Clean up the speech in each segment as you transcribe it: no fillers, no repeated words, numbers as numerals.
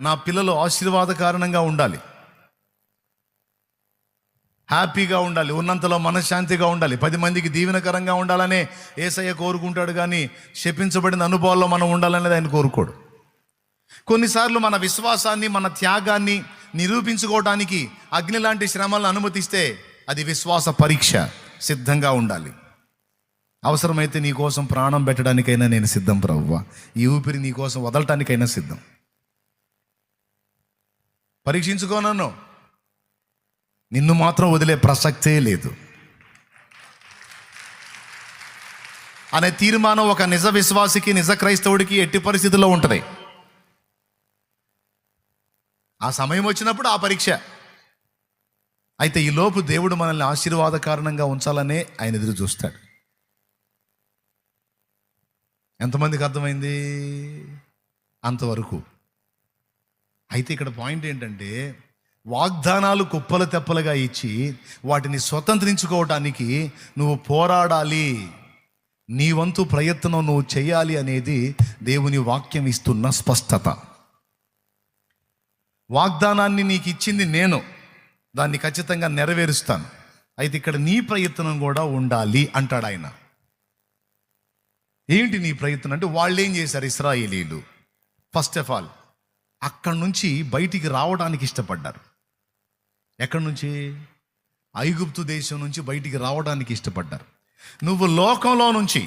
నా పిల్లలు ఆశీర్వాదకారణంగా ఉండాలి, హ్యాపీగా ఉండాలి, ఉన్నంతలో మనశ్శాంతిగా ఉండాలి, 10 మందికి దీవెనకరంగా ఉండాలనే యేసయ్య కోరుకుంటాడు. కానీ శపించబడిన అనుభవాల్లో మనం ఉండాలనేది ఆయన కోరుకోడు. కొన్నిసార్లు మన విశ్వాసాన్ని, మన త్యాగాన్ని నిరూపించుకోవడానికి అగ్ని లాంటి శ్రమలను అనుమతిస్తే అది విశ్వాస పరీక్ష. సిద్ధంగా ఉండాలి. అవసరమైతే నీ కోసం ప్రాణం పెట్టడానికైనా నేను సిద్ధం ప్రభువా, ఈ ఊపిరి నీ కోసం వదలటానికైనా సిద్ధం. పరీక్షించుకోనను, నిన్ను మాత్రం వదిలే ప్రసక్తే లేదు అనే తీర్మానం ఒక నిజ విశ్వాసికి, నిజ క్రైస్తవుడికి ఎట్టి పరిస్థితుల్లో ఉంటుంది. ఆ సమయం వచ్చినప్పుడు ఆ పరీక్ష. అయితే ఈ లోపు దేవుడు మనల్ని ఆశీర్వాద కారణంగా ఉంచాలనే ఆయన ఎదురు చూస్తాడు. ఎంతమందికి అర్థమైంది? అంతవరకు. అయితే ఇక్కడ పాయింట్ ఏంటంటే, వాగ్దానాలు కుప్పలు తెప్పలుగా ఇచ్చి వాటిని స్వతంత్రించుకోవటానికి నువ్వు పోరాడాలి, నీ వంతు ప్రయత్నం నువ్వు చేయాలి అనేది దేవుని వాక్యం ఇస్తున్న స్పష్టత. వాగ్దానాన్ని నీకు ఇచ్చింది నేను, దాన్ని ఖచ్చితంగా నెరవేరుస్తాను. అయితే ఇక్కడ నీ ప్రయత్నం కూడా ఉండాలి అంటాడు ఆయన. ఏంటి నీ ప్రయత్నం అంటే, వాళ్ళు ఏం చేశారు ఇశ్రాయేలీలు? ఫస్ట్ ఆఫ్ ఆల్ అక్కడి నుంచి బయటికి రావడానికి ఇష్టపడ్డారు. ఎక్కడి నుంచి? ఐగుప్తు దేశం నుంచి బయటికి రావడానికి ఇష్టపడ్డారు. నువ్వు లోకంలో నుంచి,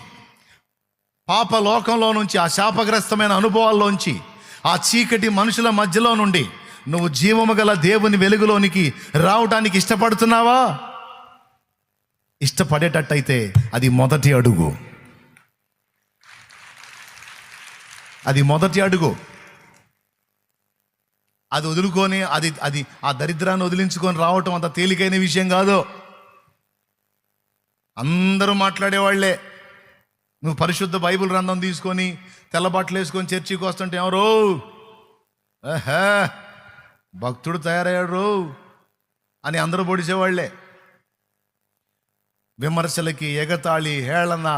పాప లోకంలో నుంచి, ఆ శాపగ్రస్తమైన అనుభవాల్లోంచి, ఆ చీకటి మనుషుల మధ్యలో నుండి నువ్వు జీవము గల దేవుని వెలుగులోనికి రావడానికి ఇష్టపడుతున్నావా? ఇష్టపడేటట్టయితే అది మొదటి అడుగు. అది మొదటి అడుగు. అది వదులుకొని అది ఆ దరిద్రాన్ని వదిలించుకొని రావటం అంత తేలికైన విషయం కాదు. అందరూ మాట్లాడేవాళ్లే. నువ్వు పరిశుద్ధ బైబిల్ గ్రంథం తీసుకొని తెల్లబట్టలు వేసుకొని చర్చికి వస్తుంటే ఎవరో భక్తుడు తయారయ్యాడు అని అందరూ పొడిచేవాళ్లే. విమర్శలకి, ఎగతాళి, హేళన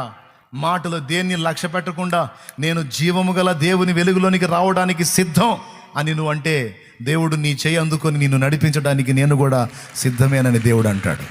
మాటలు దేన్ని లక్ష్య పెట్టకుండా నేను జీవము గల దేవుని వెలుగులోనికి రావడానికి సిద్ధం అని నువ్వు అంటే, దేవుడు నీ చేయి అందుకొని నిన్ను నడిపించడానికి నేను కూడా సిద్ధమేనని దేవుడు అంటాడు.